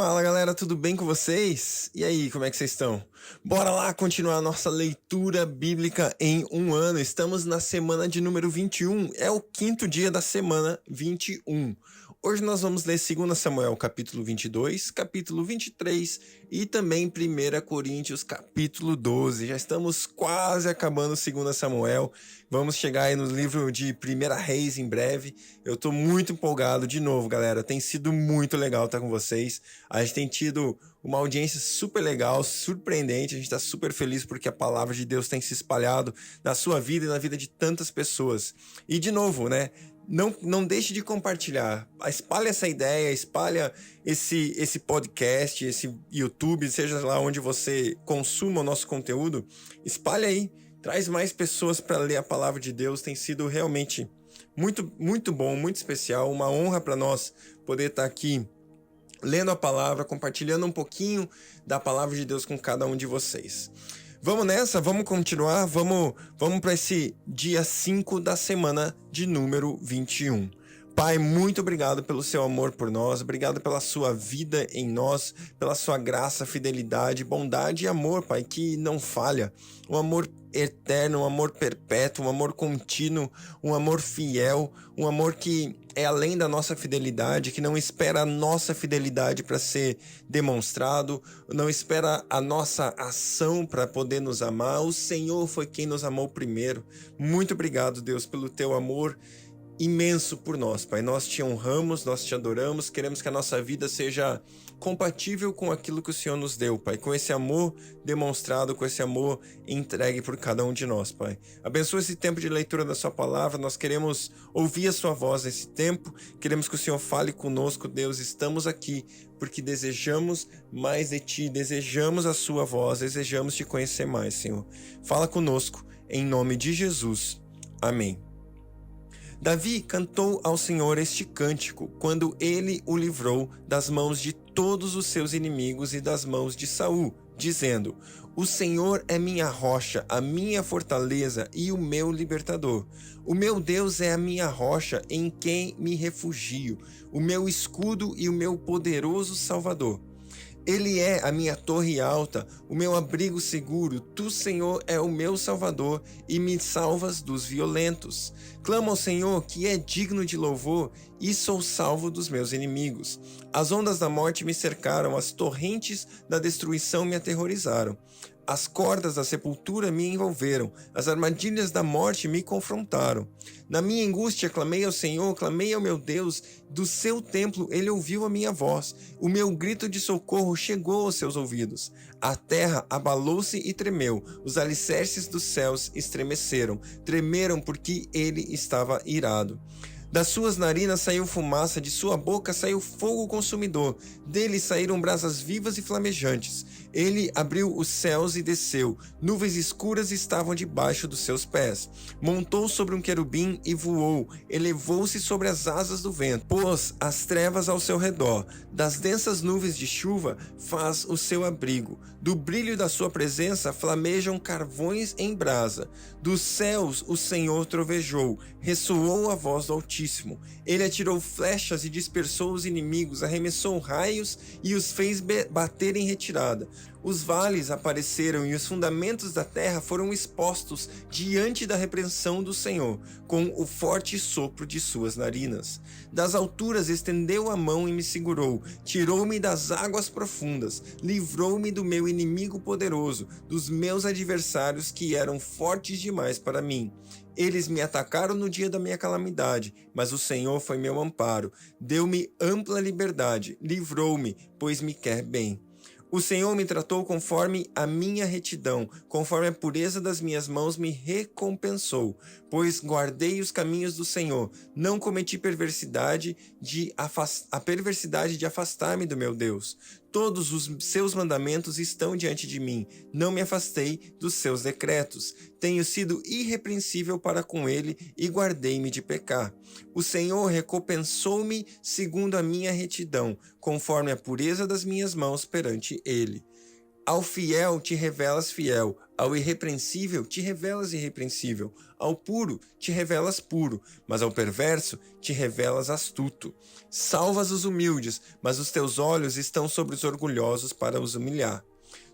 Fala galera, tudo bem com vocês? E aí, como é que vocês estão? Bora lá continuar a nossa leitura bíblica em um ano. Estamos na semana de número 21, é o quinto dia da semana 21. Hoje nós vamos ler 2 Samuel capítulo 22, capítulo 23 e também 1 Coríntios capítulo 12. Já estamos quase acabando 2 Samuel, vamos chegar aí no livro de 1 Reis em breve. Eu tô muito empolgado de novo, galera, tem sido muito legal estar com vocês. A gente tem tido uma audiência super legal, surpreendente, a gente está super feliz porque a palavra de Deus tem se espalhado na sua vida e na vida de tantas pessoas. E de novo, né? Não deixe de compartilhar, espalha essa ideia, espalha esse podcast, esse YouTube, seja lá onde você consuma o nosso conteúdo, espalha aí, traz mais pessoas para ler a palavra de Deus, tem sido realmente muito, muito bom, muito especial, uma honra para nós poder estar aqui lendo a palavra, compartilhando um pouquinho da palavra de Deus com cada um de vocês. Vamos nessa, vamos continuar, vamos para esse dia 5 da semana de número 21. Pai, muito obrigado pelo seu amor por nós, obrigado pela sua vida em nós, pela sua graça, fidelidade, bondade e amor, Pai, que não falha. Um amor eterno, um amor perpétuo, um amor contínuo, um amor fiel, um amor que é além da nossa fidelidade, que não espera a nossa fidelidade para ser demonstrado, não espera a nossa ação para poder nos amar. O Senhor foi quem nos amou primeiro. Muito obrigado, Deus, pelo teu amor imenso por nós, Pai. Nós te honramos, nós te adoramos, queremos que a nossa vida seja compatível com aquilo que o Senhor nos deu, Pai, com esse amor demonstrado, com esse amor entregue por cada um de nós, Pai. Abençoa esse tempo de leitura da sua palavra, nós queremos ouvir a sua voz nesse tempo, queremos que o Senhor fale conosco, Deus, estamos aqui porque desejamos mais de ti, desejamos a sua voz, desejamos te conhecer mais, Senhor. Fala conosco, em nome de Jesus. Amém. Davi cantou ao Senhor este cântico quando ele o livrou das mãos de todos os seus inimigos e das mãos de Saul, dizendo: O Senhor é minha rocha, a minha fortaleza e o meu libertador. O meu Deus é a minha rocha em quem me refugio, o meu escudo e o meu poderoso Salvador. Ele é a minha torre alta, o meu abrigo seguro. Tu, Senhor, é o meu Salvador e me salvas dos violentos. Clamo ao Senhor, que é digno de louvor, e sou salvo dos meus inimigos. As ondas da morte me cercaram, as torrentes da destruição me aterrorizaram. As cordas da sepultura me envolveram, as armadilhas da morte me confrontaram. Na minha angústia clamei ao Senhor, clamei ao meu Deus, do seu templo ele ouviu a minha voz. O meu grito de socorro chegou aos seus ouvidos. A terra abalou-se e tremeu, os alicerces dos céus estremeceram, tremeram porque ele estava irado. Das suas narinas saiu fumaça, de sua boca saiu fogo consumidor, dele saíram brasas vivas e flamejantes. Ele abriu os céus e desceu, nuvens escuras estavam debaixo dos seus pés. Montou sobre um querubim e voou, elevou-se sobre as asas do vento, pôs as trevas ao seu redor. Das densas nuvens de chuva faz o seu abrigo, do brilho da sua presença flamejam carvões em brasa. Dos céus o Senhor trovejou, ressoou a voz do Altíssimo. Ele atirou flechas e dispersou os inimigos, arremessou raios e os fez bater em retirada. Os vales apareceram e os fundamentos da terra foram expostos diante da repreensão do Senhor, com o forte sopro de suas narinas. Das alturas estendeu a mão e me segurou, tirou-me das águas profundas, livrou-me do meu inimigo poderoso, dos meus adversários que eram fortes demais para mim. Eles me atacaram no dia da minha calamidade, mas o Senhor foi meu amparo, deu-me ampla liberdade, livrou-me, pois me quer bem. O Senhor me tratou conforme a minha retidão, conforme a pureza das minhas mãos me recompensou, pois guardei os caminhos do Senhor, não cometi perversidade a perversidade de afastar-me do meu Deus. Todos os seus mandamentos estão diante de mim, não me afastei dos seus decretos. Tenho sido irrepreensível para com ele e guardei-me de pecar. O Senhor recompensou-me segundo a minha retidão, conforme a pureza das minhas mãos perante ele. Ao fiel te revelas fiel, ao irrepreensível te revelas irrepreensível, ao puro te revelas puro, mas ao perverso te revelas astuto. Salvas os humildes, mas os teus olhos estão sobre os orgulhosos para os humilhar.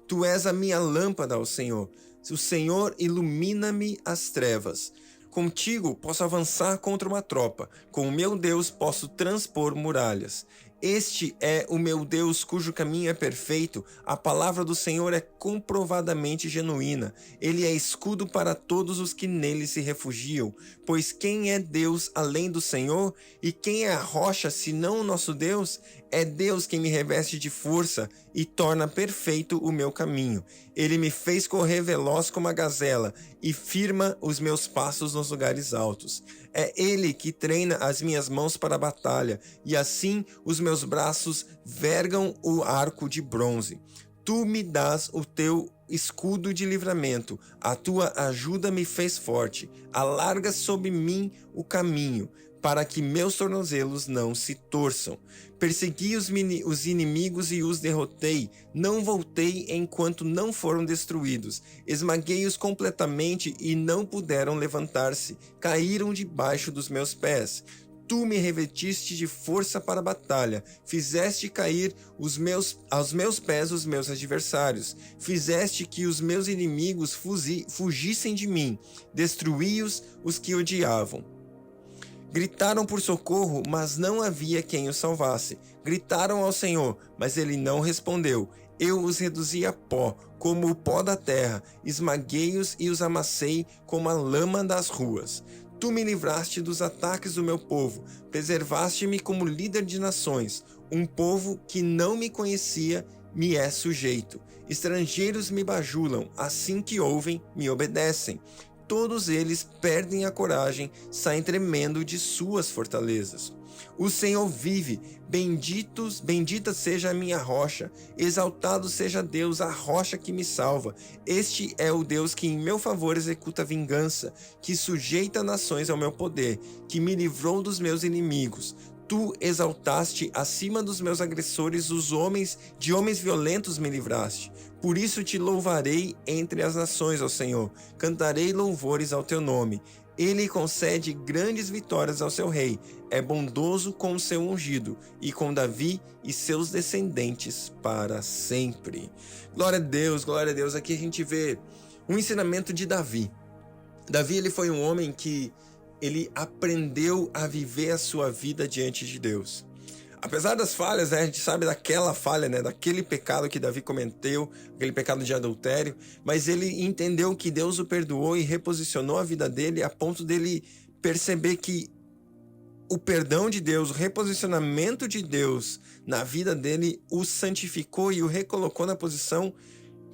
Tu és a minha lâmpada, ó Senhor. O Senhor ilumina-me as trevas. Contigo posso avançar contra uma tropa. Com o meu Deus posso transpor muralhas. Este é o meu Deus cujo caminho é perfeito. A palavra do Senhor é comprovadamente genuína. Ele é escudo para todos os que nele se refugiam. Pois quem é Deus além do Senhor? E quem é a rocha senão o nosso Deus? É Deus quem me reveste de força e torna perfeito o meu caminho. Ele me fez correr veloz como a gazela e firma os meus passos nos lugares altos. É Ele que treina as minhas mãos para a batalha, e assim os meus braços vergam o arco de bronze. Tu me dás o teu escudo de livramento, a tua ajuda me fez forte. Alarga sobre mim o caminho, para que meus tornozelos não se torçam. Persegui os inimigos e os derrotei. Não voltei enquanto não foram destruídos. Esmaguei-os completamente e não puderam levantar-se. Caíram debaixo dos meus pés. Tu me revestiste de força para a batalha. Fizeste cair aos meus pés os meus adversários. Fizeste que os meus inimigos fugissem de mim. Destruí-os os que odiavam. Gritaram por socorro, mas não havia quem os salvasse. Gritaram ao Senhor, mas ele não respondeu. Eu os reduzi a pó, como o pó da terra. Esmaguei-os e os amassei como a lama das ruas. Tu me livraste dos ataques do meu povo. Preservaste-me como líder de nações. Um povo que não me conhecia me é sujeito. Estrangeiros me bajulam. Assim que ouvem, me obedecem. Todos eles perdem a coragem, saem tremendo de suas fortalezas. O Senhor vive, bendita seja a minha rocha, exaltado seja Deus, a rocha que me salva. Este é o Deus que em meu favor executa vingança, que sujeita nações ao meu poder, que me livrou dos meus inimigos. Tu exaltaste acima dos meus agressores de homens violentos me livraste. Por isso te louvarei entre as nações, ó Senhor. Cantarei louvores ao teu nome. Ele concede grandes vitórias ao seu rei. É bondoso com o seu ungido e com Davi e seus descendentes para sempre. Glória a Deus, glória a Deus. Aqui a gente vê um ensinamento de Davi. Davi, ele foi um homem que ele aprendeu a viver a sua vida diante de Deus. Apesar das falhas, a gente sabe daquela falha, daquele pecado que Davi cometeu, aquele pecado de adultério, mas ele entendeu que Deus o perdoou e reposicionou a vida dele a ponto dele perceber que o perdão de Deus, o reposicionamento de Deus na vida dele o santificou e o recolocou na posição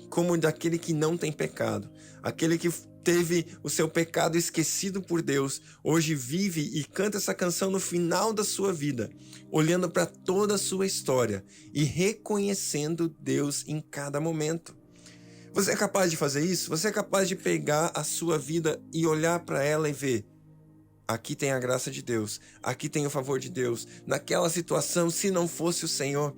como daquele que não tem pecado, aquele que teve o seu pecado esquecido por Deus, hoje vive e canta essa canção no final da sua vida, olhando para toda a sua história e reconhecendo Deus em cada momento. Você é capaz de fazer isso? Você é capaz de pegar a sua vida e olhar para ela e ver: aqui tem a graça de Deus, aqui tem o favor de Deus. Naquela situação, se não fosse o Senhor,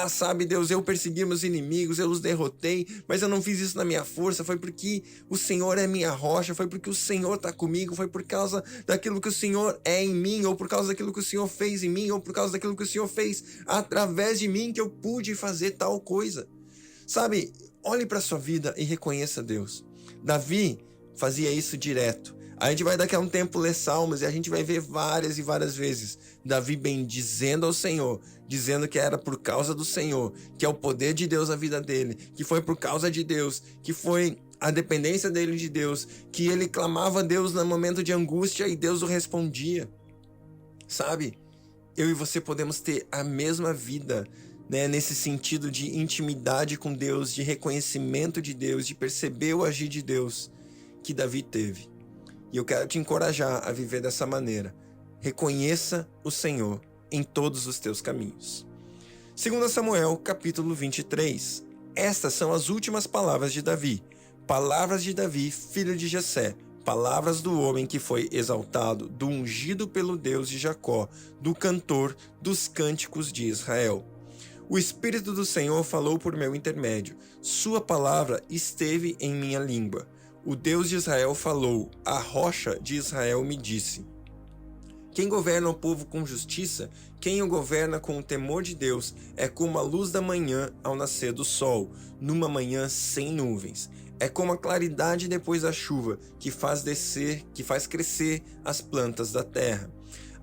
sabe Deus, eu persegui meus inimigos, eu os derrotei, mas eu não fiz isso na minha força, foi porque o Senhor é minha rocha, foi porque o Senhor está comigo, foi por causa daquilo que o Senhor é em mim, ou por causa daquilo que o Senhor fez em mim, ou por causa daquilo que o Senhor fez através de mim que eu pude fazer tal coisa. Sabe, olhe para a sua vida e reconheça Deus. Davi fazia isso direto. A gente vai daqui a um tempo ler Salmos e a gente vai ver várias e várias vezes Davi bendizendo ao Senhor, dizendo que era por causa do Senhor, que é o poder de Deus na vida dele, que foi por causa de Deus, que foi a dependência dele de Deus, que ele clamava a Deus no momento de angústia e Deus o respondia. Sabe, eu e você podemos ter a mesma vida, nesse sentido de intimidade com Deus, de reconhecimento de Deus, de perceber o agir de Deus que Davi teve. E eu quero te encorajar a viver dessa maneira. Reconheça o Senhor em todos os teus caminhos. 2 Samuel, capítulo 23. Estas são as últimas palavras de Davi. Palavras de Davi, filho de Jessé. Palavras do homem que foi exaltado, do ungido pelo Deus de Jacó, do cantor dos cânticos de Israel. O Espírito do Senhor falou por meu intermédio. Sua palavra esteve em minha língua. O Deus de Israel falou. A rocha de Israel me disse. Quem governa o povo com justiça, quem o governa com o temor de Deus, é como a luz da manhã ao nascer do sol, numa manhã sem nuvens. É como a claridade depois da chuva, que faz crescer as plantas da terra.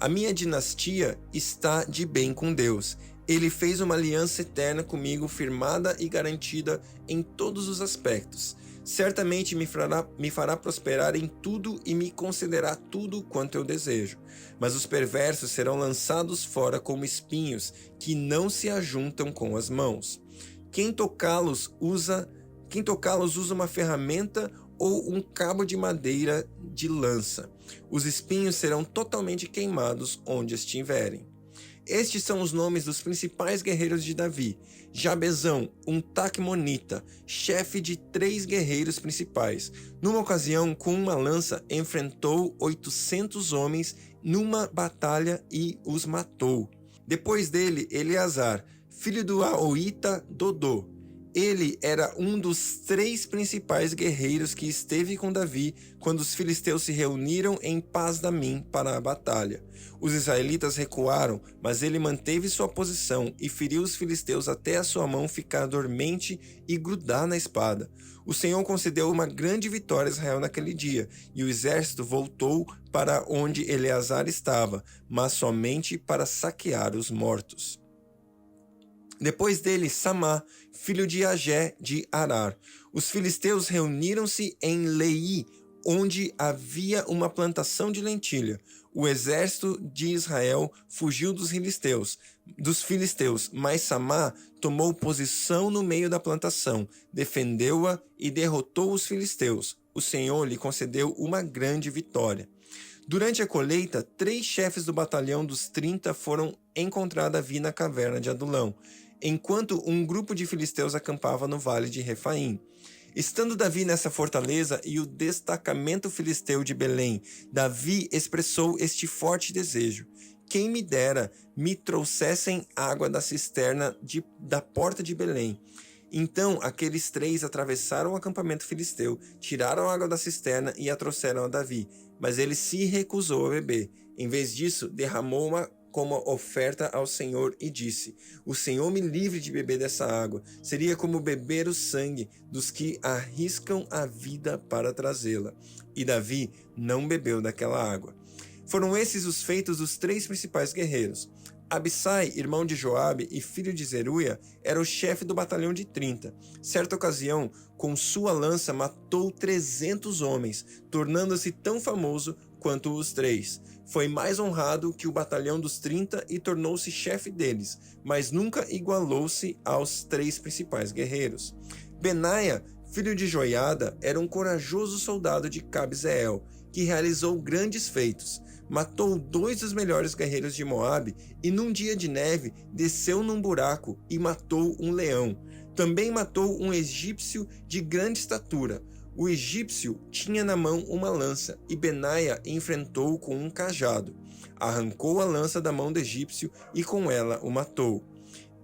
A minha dinastia está de bem com Deus. Ele fez uma aliança eterna comigo, firmada e garantida em todos os aspectos. Certamente me fará prosperar em tudo e me concederá tudo quanto eu desejo. Mas os perversos serão lançados fora como espinhos, que não se ajuntam com as mãos. Quem tocá-los usa uma ferramenta ou um cabo de madeira de lança. Os espinhos serão totalmente queimados onde estiverem. Estes são os nomes dos principais guerreiros de Davi. Jabezão, um taqumonita, chefe de 3 guerreiros principais. Numa ocasião, com uma lança, enfrentou 800 homens numa batalha e os matou. Depois dele, Eleazar, filho do Ahoita Dodô. Ele era um dos 3 principais guerreiros que esteve com Davi quando os filisteus se reuniram em Pas-damim para a batalha. Os israelitas recuaram, mas ele manteve sua posição e feriu os filisteus até a sua mão ficar dormente e grudar na espada. O Senhor concedeu uma grande vitória a Israel naquele dia, e o exército voltou para onde Eleazar estava, mas somente para saquear os mortos. Depois dele, Samá, filho de Agé de Arar. Os filisteus reuniram-se em Lei, onde havia uma plantação de lentilha. O exército de Israel fugiu dos filisteus, mas Samá tomou posição no meio da plantação, defendeu-a e derrotou os filisteus. O Senhor lhe concedeu uma grande vitória. Durante a colheita, 3 chefes do batalhão dos 30 foram encontrar Davi na caverna de Adulão, enquanto um grupo de filisteus acampava no vale de Refaim. Estando Davi nessa fortaleza e o destacamento filisteu de Belém, Davi expressou este forte desejo: quem me dera me trouxessem água da cisterna da porta de Belém. Então aqueles 3 atravessaram o acampamento filisteu, tiraram a água da cisterna e a trouxeram a Davi, mas ele se recusou a beber. Em vez disso, derramou-a como oferta ao Senhor e disse: o Senhor me livre de beber dessa água. Seria como beber o sangue dos que arriscam a vida para trazê-la. E Davi não bebeu daquela água. Foram esses os feitos dos 3 principais guerreiros. Abissai, irmão de Joabe e filho de Zeruia, era o chefe do batalhão de 30. Certa ocasião, com sua lança matou 300 homens, tornando-se tão famoso quanto os 3. Foi mais honrado que o batalhão dos 30 e tornou-se chefe deles, mas nunca igualou-se aos 3 principais guerreiros. Benaia, filho de Joiada, era um corajoso soldado de Cabzeel, que realizou grandes feitos. Matou 2 dos melhores guerreiros de Moabe e num dia de neve desceu num buraco e matou um leão. Também matou um egípcio de grande estatura. O egípcio tinha na mão uma lança e Benaia enfrentou-o com um cajado. Arrancou a lança da mão do egípcio e com ela o matou.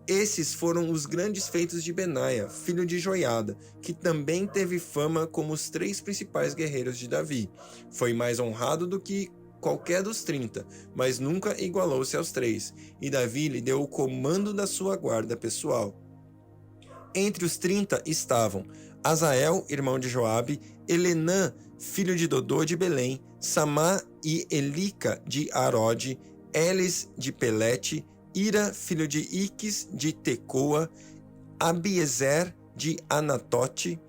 Esses foram os grandes feitos de Benaia, filho de Joiada, que também teve fama como os 3 principais guerreiros de Davi. Foi mais honrado do que qualquer dos 30, mas nunca igualou-se aos 3, e Davi lhe deu o comando da sua guarda pessoal. Entre os 30 estavam Azael, irmão de Joabe, Elenã, filho de Dodô de Belém, Samá e Elica de Arode, Elis de Pelete, Ira, filho de Iques de Tecoa, Abiezer de Anatote,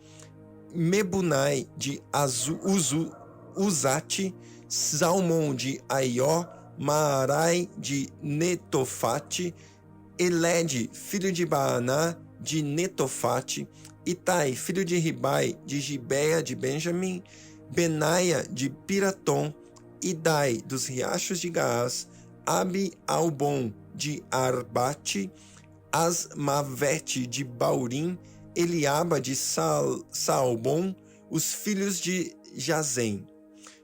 Mebunai de Uzate, Salmão de Aió, Maarai de Netofate, Elede, filho de Baaná de Netofate, Itai, filho de Ribai de Gibeia de Benjamim, Benaia de Piratom, Idai dos riachos de Gaás, Abi-Albon de Arbate, Asmavete de Baurim, Eliaba de Saalbon, os filhos de Jazem.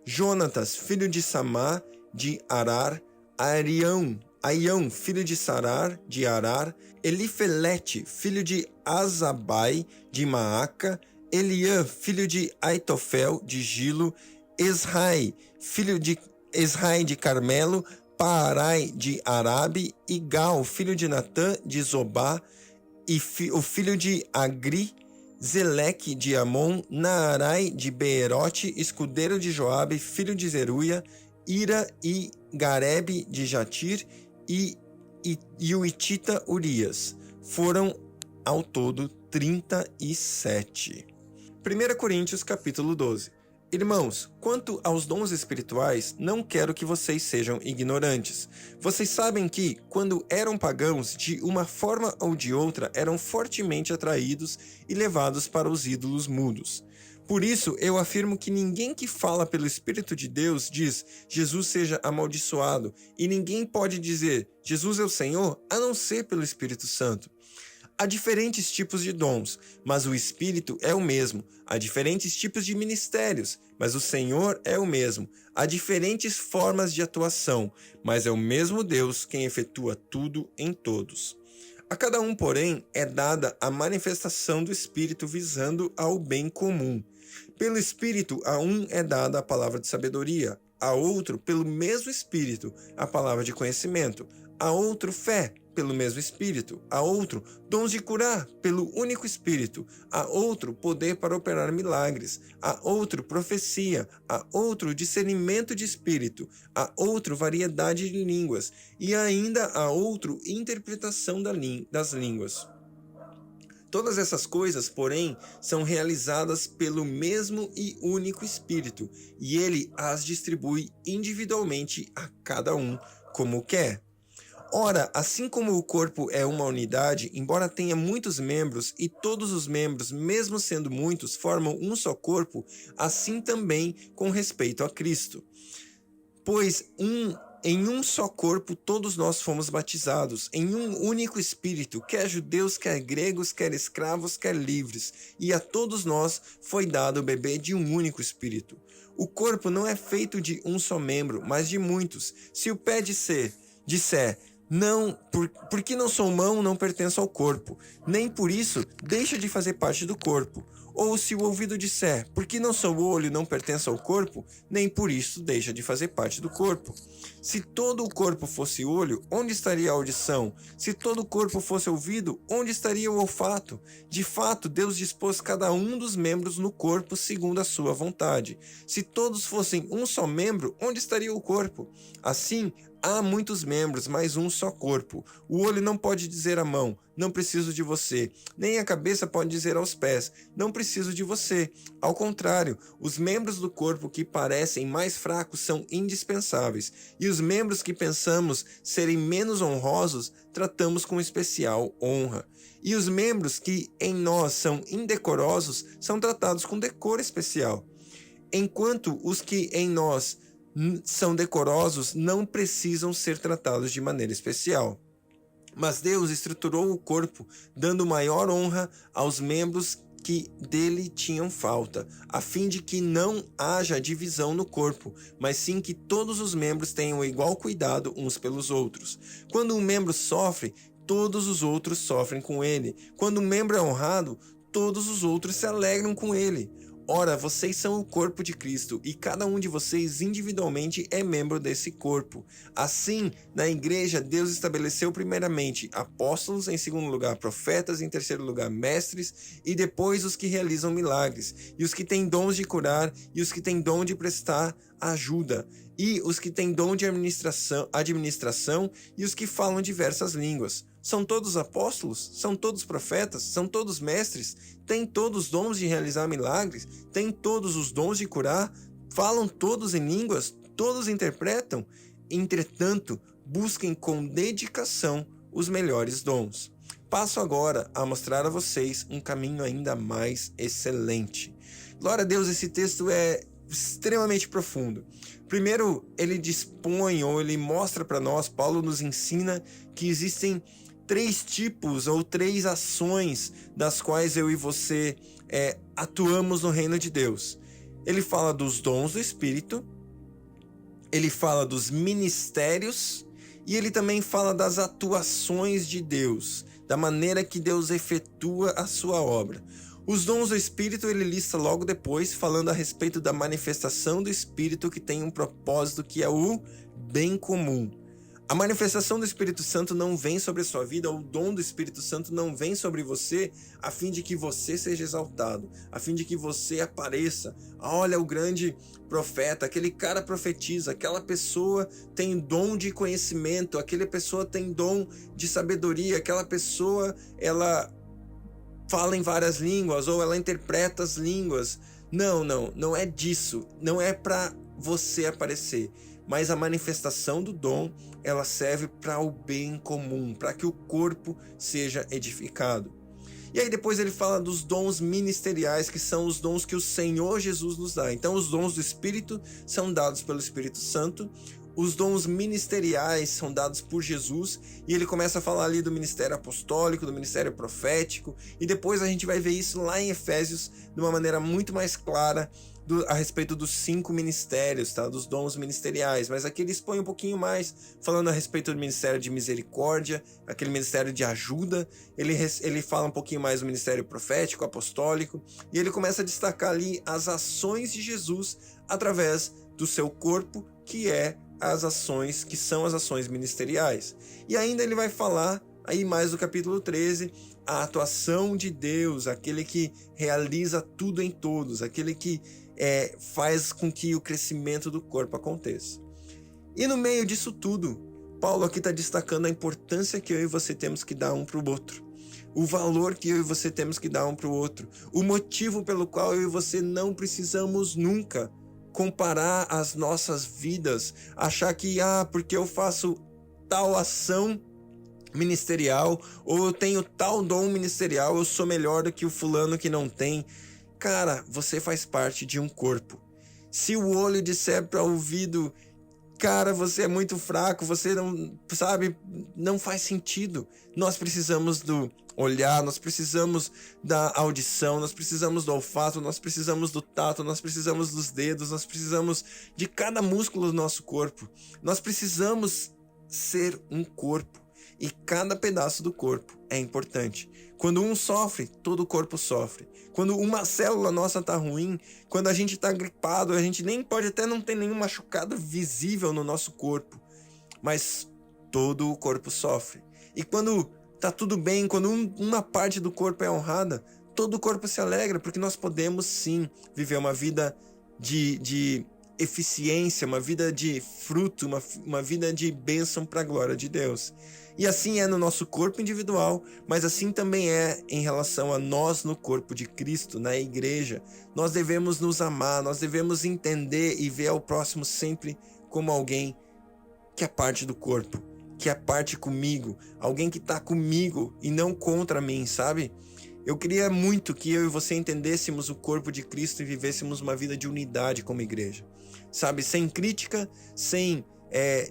Jonatas, filho de Samá de Arar, Aião, filho de Sarar, de Arar, Elifelete, filho de Azabai, de Maaca, Eliã, filho de Aitofel, de Gilo, Esrai, filho de Carmelo, Paarai, de Arabe, Igal, filho de Natã, de Zobá, e o filho de Agri, Zeleque de Amon, Naarai de Beerote, escudeiro de Joabe, filho de Zeruia, Ira e Garebe de Jatir e o Itita Urias. Foram ao todo 37. 1 Coríntios capítulo 12. Irmãos, quanto aos dons espirituais, não quero que vocês sejam ignorantes. Vocês sabem que, quando eram pagãos, de uma forma ou de outra, eram fortemente atraídos e levados para os ídolos mudos. Por isso, eu afirmo que ninguém que fala pelo Espírito de Deus diz Jesus seja amaldiçoado, e ninguém pode dizer Jesus é o Senhor, a não ser pelo Espírito Santo. Há diferentes tipos de dons, mas o Espírito é o mesmo. Há diferentes tipos de ministérios, mas o Senhor é o mesmo. Há diferentes formas de atuação, mas é o mesmo Deus quem efetua tudo em todos. A cada um, porém, é dada a manifestação do Espírito visando ao bem comum. Pelo Espírito, a um é dada a palavra de sabedoria, a outro, pelo mesmo Espírito, a palavra de conhecimento, a outro, fé, pelo mesmo Espírito, a outro, dons de curar, pelo único Espírito, a outro, poder para operar milagres, a outro, profecia, a outro, discernimento de Espírito, a outro, variedade de línguas, e ainda a outro, interpretação das línguas. Todas essas coisas, porém, são realizadas pelo mesmo e único Espírito, e ele as distribui individualmente a cada um como quer. Ora, assim como o corpo é uma unidade, embora tenha muitos membros, e todos os membros, mesmo sendo muitos, formam um só corpo, assim também com respeito a Cristo. Pois em um só corpo todos nós fomos batizados, em um único Espírito, quer judeus, quer gregos, quer escravos, quer livres, e a todos nós foi dado beber de um único Espírito. O corpo não é feito de um só membro, mas de muitos. Se o pé disser, não, porque não sou mão, não pertenço ao corpo, nem por isso deixa de fazer parte do corpo. Ou se o ouvido disser, porque não sou olho, não pertenço ao corpo, nem por isso deixa de fazer parte do corpo. Se todo o corpo fosse olho, onde estaria a audição? Se todo o corpo fosse ouvido, onde estaria o olfato? De fato, Deus dispôs cada um dos membros no corpo segundo a sua vontade. Se todos fossem um só membro, onde estaria o corpo? Assim, há muitos membros, mas um só corpo. O olho não pode dizer à mão, não preciso de você. Nem a cabeça pode dizer aos pés, não preciso de você. Ao contrário, os membros do corpo que parecem mais fracos são indispensáveis. E os membros que pensamos serem menos honrosos, tratamos com especial honra. E os membros que em nós são indecorosos, são tratados com decoro especial. Enquanto os que em nós são decorosos não precisam ser tratados de maneira especial. Mas Deus estruturou o corpo, dando maior honra aos membros que dele tinham falta, a fim de que não haja divisão no corpo, mas sim que todos os membros tenham igual cuidado uns pelos outros. Quando um membro sofre, todos os outros sofrem com ele. Quando um membro é honrado, todos os outros se alegram com ele. Ora, vocês são o corpo de Cristo, e cada um de vocês individualmente é membro desse corpo. Assim, na igreja, Deus estabeleceu primeiramente apóstolos, em segundo lugar profetas, em terceiro lugar mestres, e depois os que realizam milagres, e os que têm dons de curar, e os que têm dom de prestar ajuda, e os que têm dom de administração, e os que falam diversas línguas. São todos apóstolos? São todos profetas? São todos mestres? Têm todos os dons de realizar milagres? Têm todos os dons de curar? Falam todos em línguas? Todos interpretam? Entretanto, busquem com dedicação os melhores dons. Passo agora a mostrar a vocês um caminho ainda mais excelente. Glória a Deus, esse texto é extremamente profundo. Primeiro, ele dispõe ou ele mostra para nós, Paulo nos ensina que existem 3 tipos ou 3 ações das quais eu e você atuamos no reino de Deus. Ele fala dos dons do Espírito, ele fala dos ministérios E ele também fala das atuações de Deus, da maneira que Deus efetua a sua obra. Os dons do Espírito ele lista logo depois, falando a respeito da manifestação do Espírito que tem um propósito que é o bem comum. A manifestação do Espírito Santo não vem sobre a sua vida, o dom do Espírito Santo não vem sobre você a fim de que você seja exaltado, a fim de que você apareça. Olha o grande profeta, aquele cara profetiza, aquela pessoa tem dom de conhecimento, aquela pessoa tem dom de sabedoria, aquela pessoa ela fala em várias línguas ou ela interpreta as línguas. Não é disso, não é para você aparecer. Mas a manifestação do dom, ela serve para o bem comum, para que o corpo seja edificado. E aí depois ele fala dos dons ministeriais, que são os dons que o Senhor Jesus nos dá. Então os dons do Espírito são dados pelo Espírito Santo, os dons ministeriais são dados por Jesus, e ele começa a falar ali do ministério apostólico, do ministério profético, e depois a gente vai ver isso lá em Efésios de uma maneira muito mais clara, a respeito dos 5 ministérios, tá? Dos dons ministeriais, mas aqui ele expõe um pouquinho mais, falando a respeito do ministério de misericórdia, aquele ministério de ajuda, ele fala um pouquinho mais do ministério profético, apostólico, e ele começa a destacar ali as ações de Jesus através do seu corpo, que são as ações ministeriais. E ainda ele vai falar, aí mais do capítulo 13, a atuação de Deus, aquele que realiza tudo em todos, aquele que faz com que o crescimento do corpo aconteça. E no meio disso tudo, Paulo aqui está destacando a importância que eu e você temos que dar um para o outro, o valor que eu e você temos que dar um para o outro, o motivo pelo qual eu e você não precisamos nunca comparar as nossas vidas, achar que porque eu faço tal ação ministerial ou eu tenho tal dom ministerial, eu sou melhor do que o fulano que não tem. Cara, você faz parte de um corpo. Se o olho disser para o ouvido, cara, você é muito fraco, você não sabe, não faz sentido. Nós precisamos do olhar, nós precisamos da audição, nós precisamos do olfato, nós precisamos do tato, nós precisamos dos dedos, nós precisamos de cada músculo do nosso corpo. Nós precisamos ser um corpo. E cada pedaço do corpo é importante. Quando um sofre, todo o corpo sofre. Quando uma célula nossa tá ruim, quando a gente tá gripado, a gente nem pode até não ter nenhum machucado visível no nosso corpo, mas todo o corpo sofre. E quando tá tudo bem, quando uma parte do corpo é honrada, todo o corpo se alegra, porque nós podemos sim viver uma vida de eficiência, uma vida de fruto, uma vida de bênção para a glória de Deus. E assim é no nosso corpo individual, mas assim também é em relação a nós no corpo de Cristo, na igreja. Nós devemos nos amar, nós devemos entender e ver ao próximo sempre como alguém que é parte do corpo, que é parte comigo, alguém que está comigo e não contra mim, sabe? Eu queria muito que eu e você entendêssemos o corpo de Cristo e vivêssemos uma vida de unidade como igreja, sabe? Sem crítica, sem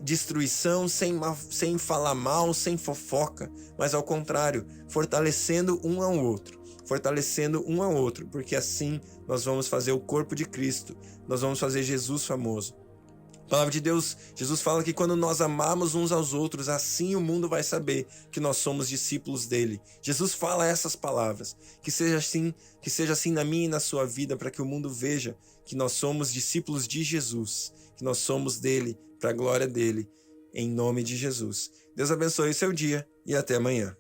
destruição, sem falar mal, sem fofoca, mas ao contrário, fortalecendo um ao outro, porque assim nós vamos fazer o corpo de Cristo, nós vamos fazer Jesus famoso. A palavra de Deus, Jesus fala que quando nós amamos uns aos outros, assim o mundo vai saber que nós somos discípulos dele. Jesus fala essas palavras, que seja assim na minha e na sua vida, para que o mundo veja que nós somos discípulos de Jesus, que nós somos dele, para a glória dele, em nome de Jesus. Deus abençoe o seu dia e até amanhã.